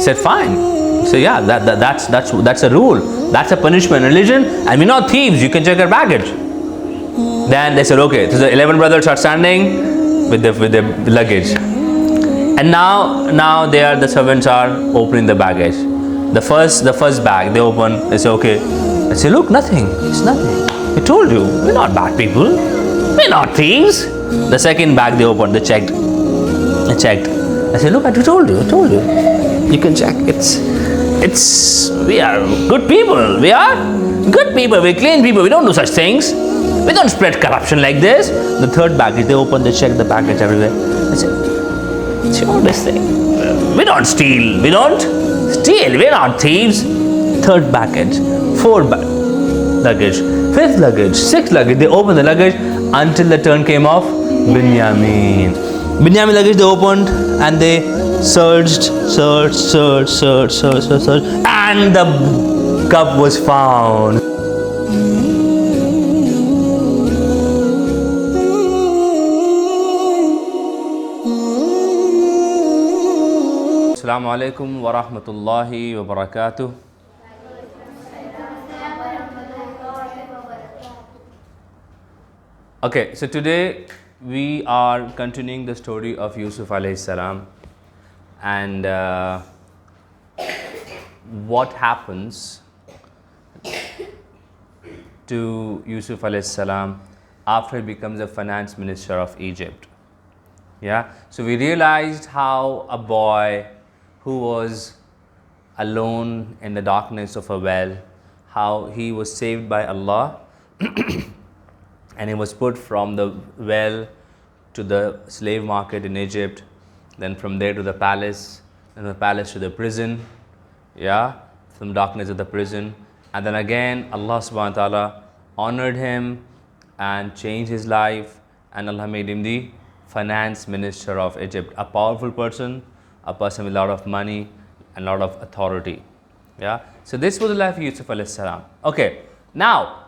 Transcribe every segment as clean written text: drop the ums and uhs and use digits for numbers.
said, fine. So yeah, that's a rule. That's a punishment in religion. And we're not thieves. You can check our baggage. Then they said, okay. So the 11 brothers are standing with the luggage. And now the servants are opening the baggage. The first bag they open. They say, okay. I say, look, nothing. It's nothing. I told you, we're not bad people. We're not thieves. The second bag they opened. They checked. I said, look, I told you. You can check. We are good people. We are good people. We're clean people. We don't do such things. We don't spread corruption like this. The third baggage they opened. They checked the baggage everywhere. I said, sure, this thing. We don't steal. We're not thieves. Third baggage. Fourth luggage. Fifth luggage. Sixth luggage. They opened the luggage until the turn came of Binyamin. Binyamin luggage they opened and they searched, and the cup was found. Assalamu alaikum wa rahmatullahi wa barakatuh. Okay, so today we are continuing the story of Yusuf AS and what happens to Yusuf AS after he becomes the finance minister of Egypt. Yeah, so we realized how a boy who was alone in the darkness of a well, how he was saved by Allah and he was put from the well to the slave market in Egypt, then from there to the palace, then the palace to the prison, yeah, from darkness to the prison, and then again Allah subhanahu wa ta'ala honored him and changed his life, and Allah made him the finance minister of Egypt, a powerful person, a person with a lot of money and a lot of authority. Yeah, so this was the life of Yusuf AS. Okay, now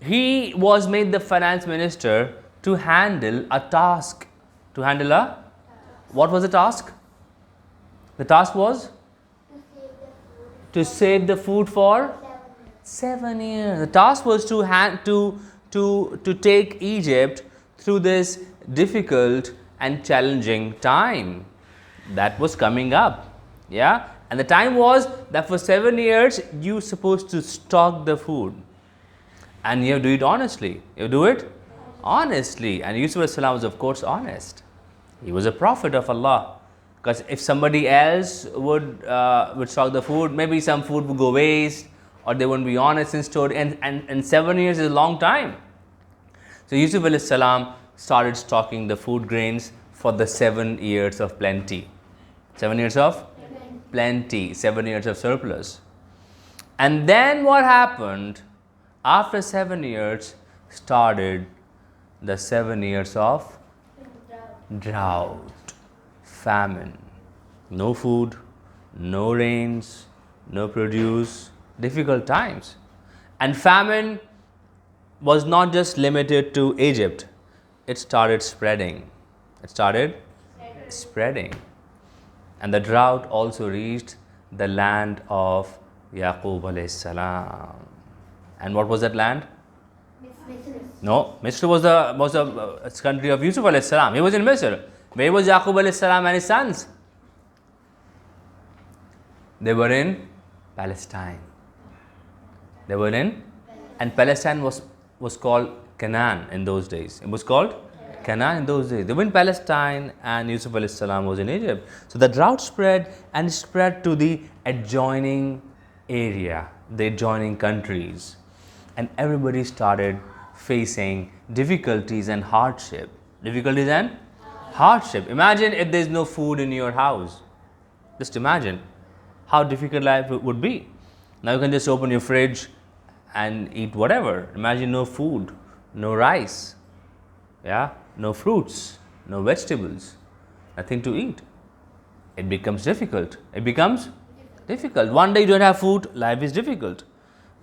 he was made the finance minister to handle a task. What was the task? The task was to save the food for 7 years. The task was to take Egypt through this difficult and challenging time that was coming up. Yeah, and the time was that for 7 years you supposed to stock the food. And you have to do it honestly. You do it honestly. And Yusuf AS was of course honest. He was a prophet of Allah. Because if somebody else would stock the food, maybe some food would go waste, or they wouldn't be honest in story. And 7 years is a long time. So Yusuf AS started stocking the food grains for the 7 years of plenty. 7 years of plenty. 7 years of surplus. And then what happened? After 7 years started the 7 years of drought, famine, no food, no rains, no produce, difficult times. And famine was not just limited to Egypt, it started spreading. And the drought also reached the land of Yaqub alayhi salam. And what was that land? Misr. No, Misr was the country of Yusuf alayhi salam. He was in Misr. Where was Yaqub alayhi salam and his sons? They were in Palestine. And Palestine was called Canaan in those days. It was called Canaan in those days. They were in Palestine and Yusuf alayhi salam was in Egypt. So the drought spread and it spread to the adjoining area, the adjoining countries. And everybody started facing difficulties and hardship. Imagine if there's no food in your house. Just imagine how difficult life would be. Now you can just open your fridge and eat whatever. Imagine no food, no rice, yeah, no fruits, no vegetables, nothing to eat. It becomes difficult. One day you don't have food, life is difficult.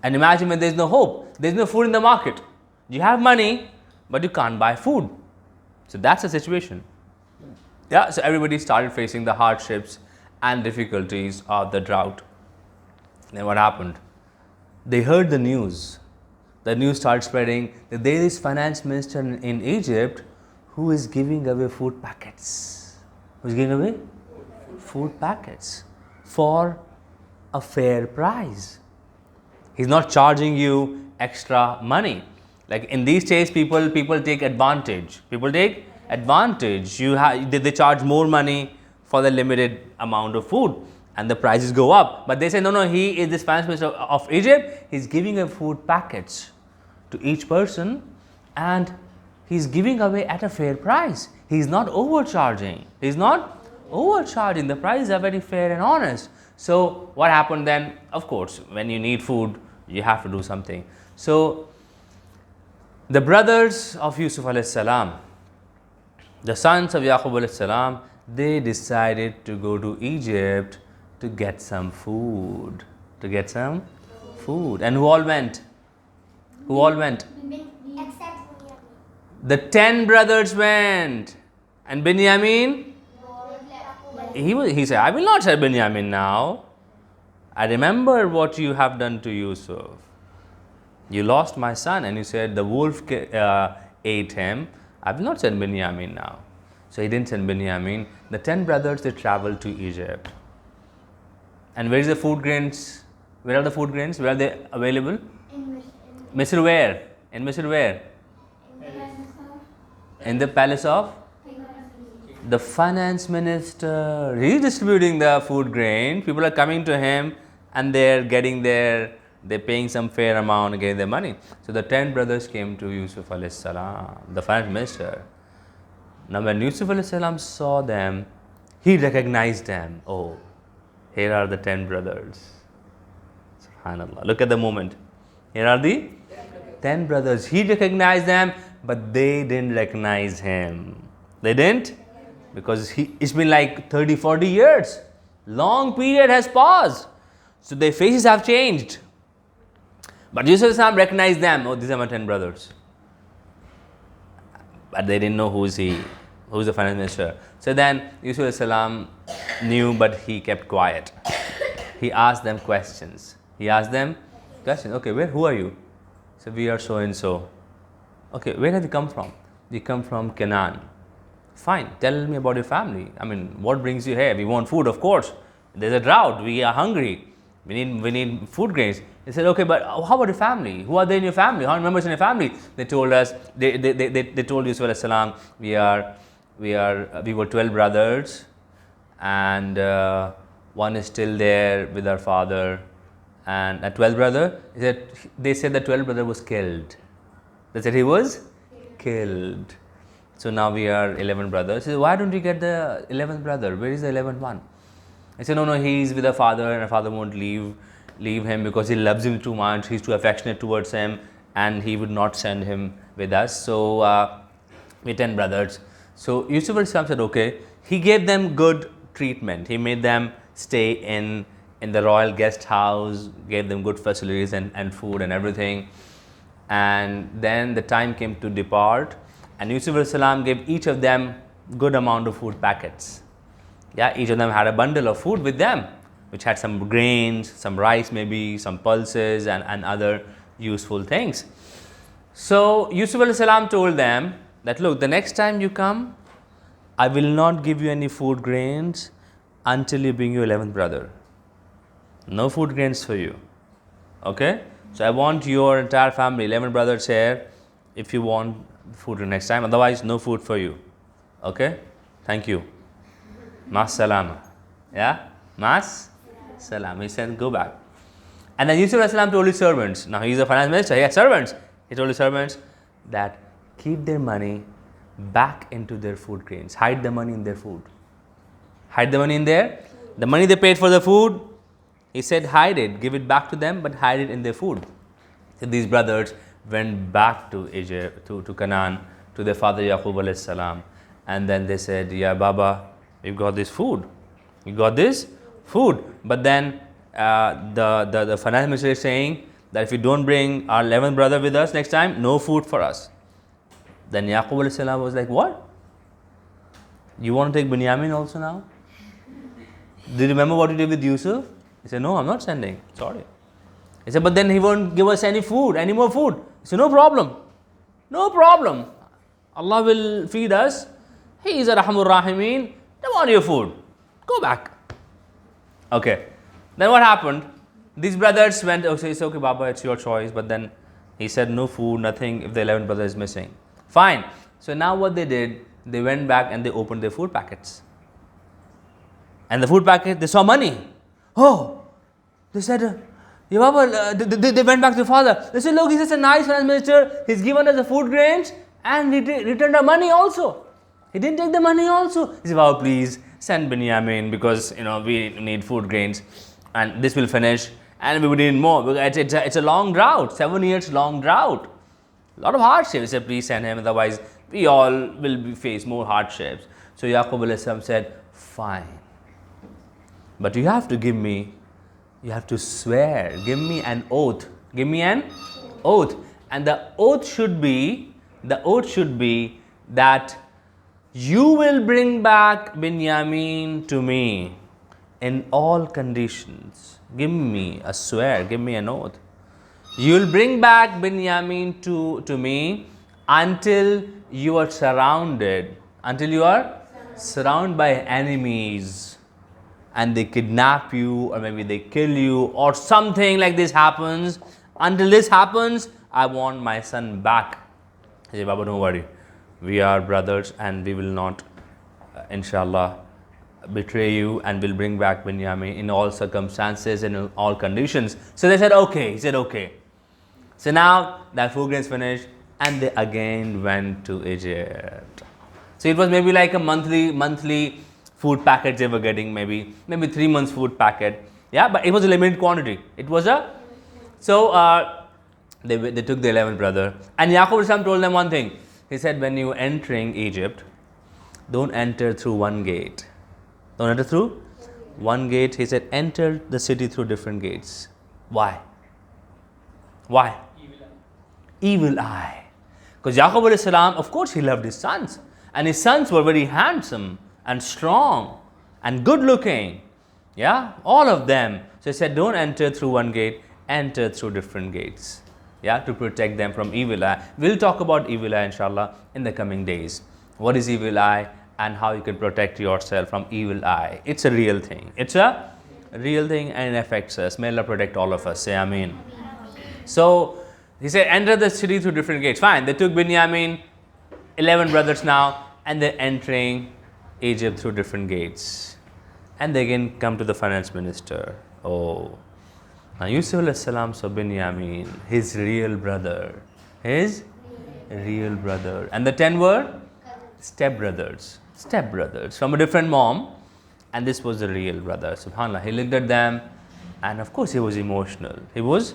And imagine when there's no hope, there's no food in the market. You have money, but you can't buy food. So that's the situation. Yeah, so everybody started facing the hardships and difficulties of the drought. Then what happened? They heard the news. The news started spreading that there is finance minister in Egypt who is giving away food packets. Who is giving away food packets for a fair price. He's not charging you extra money. Like in these days, people take advantage. People take advantage. They charge more money for the limited amount of food, and the prices go up. But they say no, he is this finance minister of Egypt. He's giving away food packets to each person, and he's giving away at a fair price. He's not overcharging. The prices are very fair and honest. So what happened then? Of course, when you need food, you have to do something. So the brothers of Yusuf AS, the sons of Yaqub AS, they decided to go to Egypt to get some food. And who all went? Except The 10 brothers went. And Binyamin? He said, I will not tell Binyamin now. I remember what you have done to Yusuf. You lost my son, and you said the wolf ate him. I will not send Binyamin now. So he didn't send Binyamin. The 10 brothers, they traveled to Egypt. And where is the food grains? Where are the food grains? Where are they available? in Misr where? In Misr where? In the palace of the finance minister. He is distributing the food grain. People are coming to him and they're paying some fair amount and getting their money. So the 10 brothers came to Yusuf AS, the finance minister. Now when Yusuf AS saw them, he recognized them. Oh, here are the 10 brothers. SubhanAllah. Look at the moment. Here are the 10 brothers. He recognized them, but they didn't recognize him. They didn't? Because it's been like 30-40 years. Long period has passed. So their faces have changed. But Yusuf AS recognized them. Oh, these are my 10 brothers. But they didn't know who's the finance minister. So then Yusuf AS knew, but he kept quiet. He asked them questions. Okay, who are you? So we are so and so. Okay, where have you come from? We come from Canaan. Fine, tell me about your family. I mean, what brings you here? We want food, of course. There's a drought. We are hungry. We need food grains. They said, okay, but how about your family? Who are they in your family? How many members in your family? They told us. They told Yusuf AS, we were 12 brothers, and one is still there with our father. And a 12th brother, they said the 12th brother was killed. They said he was killed. So now we are 11 brothers. He said, why don't you get the 11th brother? Where is the 11th one? I said, no, he's with our father, and our father won't leave him because he loves him too much. He's too affectionate towards him, and he would not send him with us. So we're 10 brothers. So Yusuf AS said, okay. He gave them good treatment. He made them stay in the royal guest house, gave them good facilities and food and everything. And then the time came to depart, and Yusuf AS gave each of them good amount of food packets. Yeah, each of them had a bundle of food with them, which had some grains, some rice maybe, some pulses and other useful things. So Yusuf AS told them that, look, the next time you come, I will not give you any food grains until you bring your 11th brother. No food grains for you. Okay? So I want your entire family, 11 brothers here, if you want food next time. Otherwise, no food for you. Okay? Thank you. Mas salama. Yeah? Mas salam. He said, go back. And then Yusuf AS told his servants. Now he's a finance minister. He has servants. He told his servants that keep their money back into their food grains. Hide the money in their food. Hide the money in there. The money they paid for the food, he said, hide it, give it back to them, but hide it in their food. So these brothers went back to Egypt, to Canaan, to their father Yaqub AS, and then they said, yeah, Baba, we've got this food. We got this food. But then the finance minister is saying that if you don't bring our 11th brother with us next time, no food for us. Then Yaqub AS was like, what? You want to take Binyamin also now? Do you remember what you did with Yusuf? He said, no, I'm not sending. Sorry. He said, but then he won't give us any food, any more food. He said, no problem. No problem. Allah will feed us. He is a Rahmur Rahimeen. Don't want your food. Go back. Okay. Then what happened? These brothers went, oh, so it's okay, Baba, it's your choice. But then he said, no food, nothing, if the 11th brother is missing. Fine. So now what they did, they went back and they opened their food packets. And the food packet, they saw money. Oh, they said, yeah, Baba, they went back to the father. They said, look, he's such a nice finance minister. He's given us the food grains and he returned our money also. He didn't take the money also. He said, Baba, please send Binyamin because, we need food grains and this will finish and we would need more. Because it's a long drought, 7 years long drought. A lot of hardships. He said, please send him, otherwise we all will face more hardships. So Yaqub a.s. said, fine. But you have to give me, you have to swear, give me an oath. Give me an oath. And the oath should be that you will bring back Binyamin to me in all conditions. Give me a swear, give me an oath. You will bring back Binyamin to me until you are surrounded by enemies and they kidnap you or maybe they kill you or something like this happens. Until this happens, I want my son back. He said, Baba, don't worry. We are brothers and we will not, inshallah, betray you and will bring back Binyamin in all circumstances and in all conditions. So they said, okay. He said, okay. So now that food grains finished and they again went to Egypt. So it was maybe like a monthly food packet they were getting, maybe 3 months food packet. Yeah, but it was a limited quantity. It was they took the 11th brother and Yaqub a.s. told them one thing. He said, when you entering Egypt, don't enter through one gate. Don't enter through one gate. He said, enter the city through different gates. Why? Why? Evil eye. Because Yaqub a.s., of course, he loved his sons. And his sons were very handsome and strong and good looking. Yeah, all of them. So he said, don't enter through one gate, enter through different gates. Yeah, to protect them from evil eye. We'll talk about evil eye, inshallah, in the coming days. What is evil eye and how you can protect yourself from evil eye. It's a real thing. It's a real thing and it affects us. May Allah protect all of us. Say Ameen. So he said, enter the city through different gates. Fine. They took Binyamin, 11 brothers now, and they're entering Egypt through different gates. And they again come to the finance minister. Oh. Now Yusuf a.s. saw Binyamin, his real brother. His real brother. And the 10 were stepbrothers. Stepbrothers from a different mom. And this was the real brother. SubhanAllah. He looked at them and of course he was emotional. He was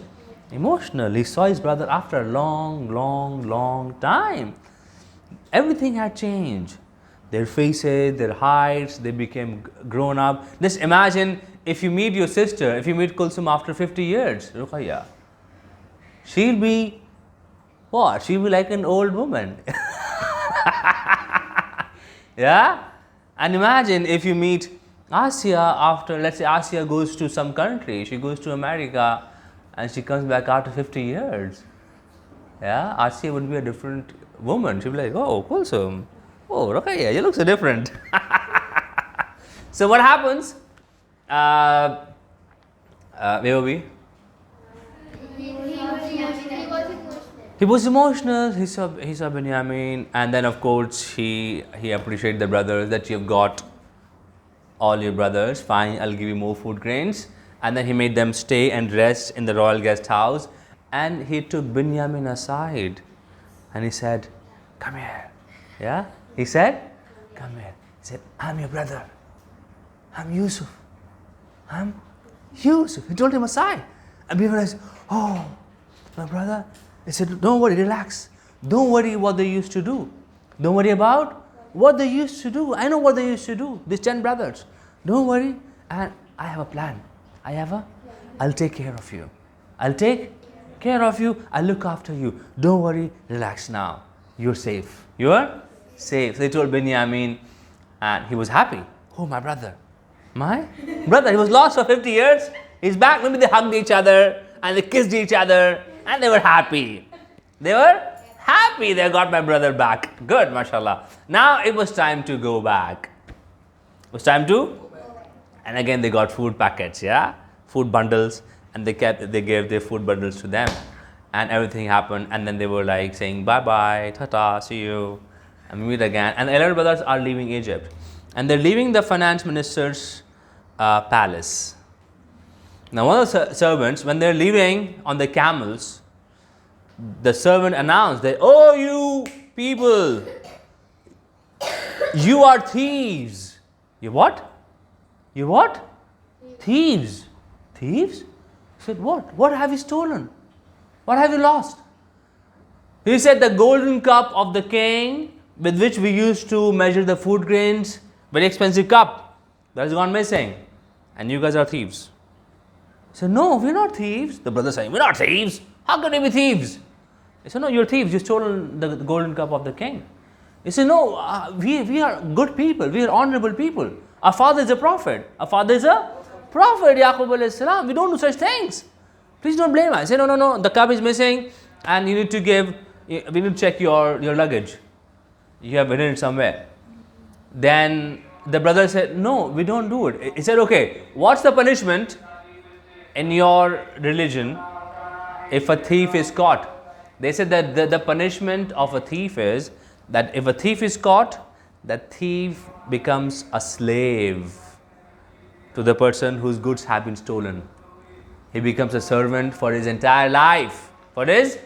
emotional. He saw his brother after a long time. Everything had changed. Their faces, their heights, they became grown up. Just imagine if you meet your sister, if you meet Kulsum after 50 years, Ruqayya, she'll be what? She'll be like an old woman. Yeah? And imagine if you meet Asiya after, let's say Asiya goes to some country, she goes to America and she comes back after 50 years. Yeah? Asiya would be a different woman. She'll be like, oh, Kulsum. Oh, Ruqayya, you look so different. So what happens? Where were we? He was emotional. He saw Binyamin, and then of course he appreciated the brothers that you've got all your brothers. Fine, I'll give you more food grains. And then he made them stay and rest in the royal guest house. And he took Binyamin aside, and he said, "Come here." Yeah. He said, "Come here." He said, "I'm your brother. I'm Yusuf. I'm Yusuf." He told him aside. And people realized, "Oh, my brother." He said, "Don't worry, relax. Don't worry what they used to do. Don't worry about what they used to do. I know what they used to do, these 10 brothers. Don't worry. And I have a plan. I'll take care of you. I'll take care of you. I'll look after you. Don't worry, relax now. You're safe. You're safe." So they told Binyamin, and he was happy. "Oh, my brother. My brother, he was lost for 50 years. He's back. Maybe they hugged each other and they kissed each other and they were happy. They were happy they got my brother back. Good, mashallah. Now it was time to go back. It was time to, and again they got food packets, yeah, food bundles, and they gave their food bundles to them, and everything happened, and then they were like saying bye bye, tata, see you, and we meet again. And the elder brothers are leaving Egypt, and they're leaving the finance minister's palace. Now one of the servants, when they're leaving on the camels, the servant announced that, oh, you people, you are thieves. You what? You what? Thieves. Thieves? He said, what? What have you stolen? What have you lost? He said, the golden cup of the king with which we used to measure the food grains, very expensive cup, that has gone missing. And you guys are thieves. He said, no, we're not thieves. The brother saying, we're not thieves. How can we be thieves? He said, no, you're thieves. You've stolen the golden cup of the king. He said, no, we are good people. We are honorable people. Our father is a prophet. Our father is a prophet, Yaqub alayhi salam. We don't do such things. Please don't blame us. He said, no, the cup is missing and you need to we need to check your luggage. You have hidden it somewhere. Then the brother said, no, we don't do it. He said, okay, what's the punishment in your religion if a thief is caught? They said that the punishment of a thief is that if a thief is caught, that thief becomes a slave to the person whose goods have been stolen. He becomes a servant for his entire life. For his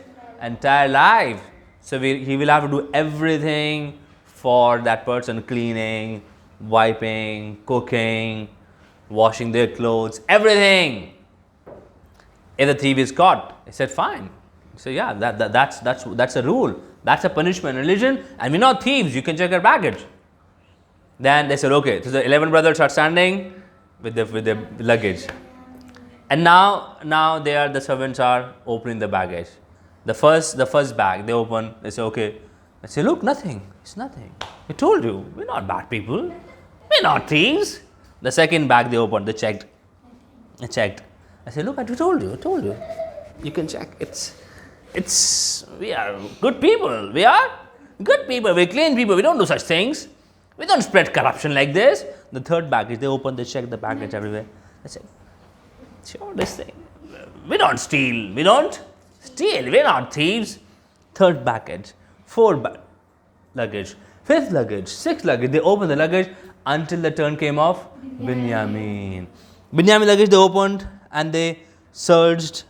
entire life. So he will have to do everything for that person, cleaning, wiping, cooking, washing their clothes, everything. If the thief is caught, he said, fine. So yeah, that's a rule. That's a punishment in religion, and we're not thieves. You can check our baggage. Then they said, okay. So the 11 brothers are standing with the luggage, and now the servants are opening the baggage. The first bag they open. They say, okay. They say, look, nothing. It's nothing. We told you, we're not bad people. We're not thieves. The second bag they opened. They checked. I said, look, I told you. You can check. We are good people. We are good people. We're clean people. We don't do such things. We don't spread corruption like this. The third baggage, they open, they check the baggage everywhere. They say, sure, this thing. We don't steal. We're not thieves. Third baggage, luggage, fifth luggage, sixth luggage. They open the luggage until the turn came of Binyamin. Binyamin luggage they opened and they searched,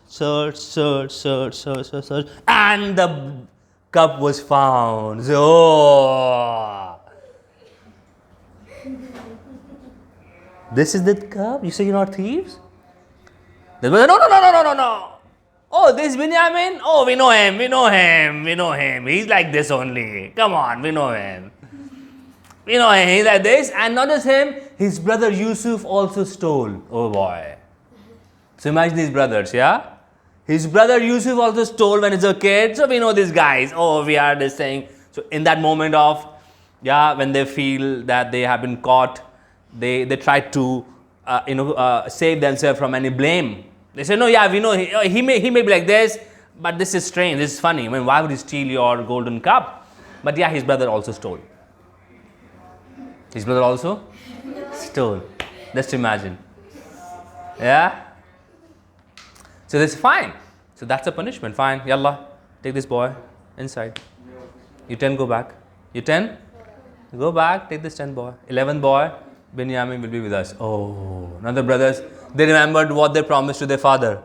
and the cup was found. Oh, this is the cup? You say you're not thieves? They were, no. Oh, this Binyamin? Oh, we know him. He's like this only. Come on, we know him. He's like this. And not just him, his brother Yusuf also stole. Oh boy. So imagine these brothers, yeah? His brother Yusuf also stole when he's a kid. So we know these guys. Oh, we are this thing. So in that moment of, when they feel that they have been caught, they try to, save themselves from any blame. They say, no, we know he may be like this, but this is strange. This is funny. I mean, why would he steal your golden cup? But his brother also stole. His brother also stole. Just imagine. Yeah? So this is fine. So that's a punishment. Fine. Yallah, take this boy inside. You 10 go back. You 10? Go back, take this 10 boy. 11th boy, Binyamin will be with us. Oh, now the brothers, they remembered what they promised to their father.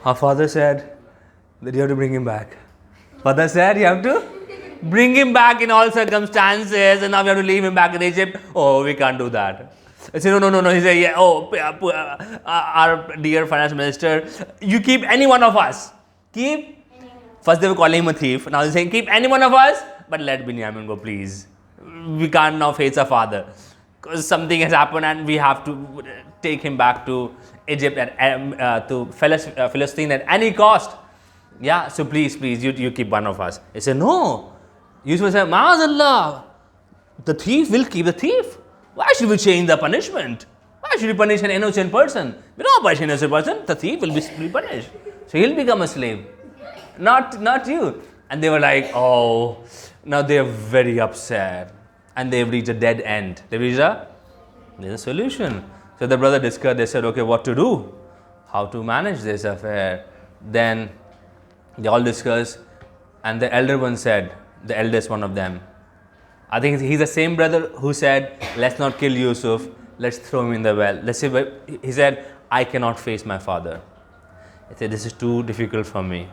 Our father said that you have to bring him back. Father said you have to bring him back in all circumstances, and now we have to leave him back in Egypt. Oh, we can't do that. I said, no. He said, our dear finance minister, you keep any one of us. First they were calling him a thief. Now they're saying, keep any one of us, but let Binyamin go, please. We can't now face our father. Because something has happened and we have to take him back to Egypt, to Palestine at any cost. Yeah, so please, you keep one of us. He said, no. Yusuf said, Ma'azallah. The thief will keep the thief. Why should we change the punishment? Why should we punish an innocent person? We don't punish an innocent person. The thief will be punished. So he'll become a slave. Not you. And they were like, oh, now they are very upset. And they've reached a dead end. There's a solution. So the brother discussed, they said, okay, what to do? How to manage this affair? Then they all discussed, and the elder one said, the eldest one of them, I think he's the same brother who said, let's not kill Yusuf, let's throw him in the well. Let's say, he said, I cannot face my father. He said, this is too difficult for me.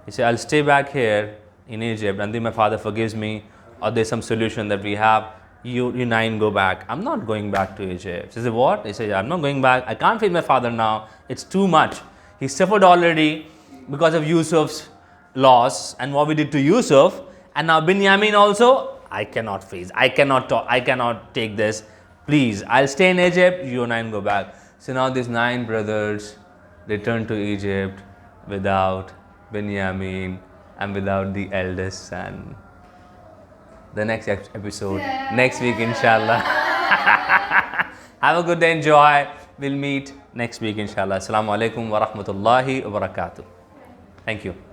He said, I'll stay back here in Egypt until my father forgives me, or there's some solution that we have. You nine go back. I'm not going back to Egypt. He said, what? He said, I'm not going back. I can't face my father now. It's too much. He suffered already because of Yusuf's loss and what we did to Yusuf. And now Binyamin also, I cannot face. I cannot talk. I cannot take this. Please, I'll stay in Egypt. You nine go back. So now these 9 brothers returned to Egypt without Binyamin and without the eldest son. The next episode, next week, inshallah. Have a good day, enjoy. We'll meet next week, inshallah. Assalamu alaikum wa rahmatullahi wa barakatuh. Thank you.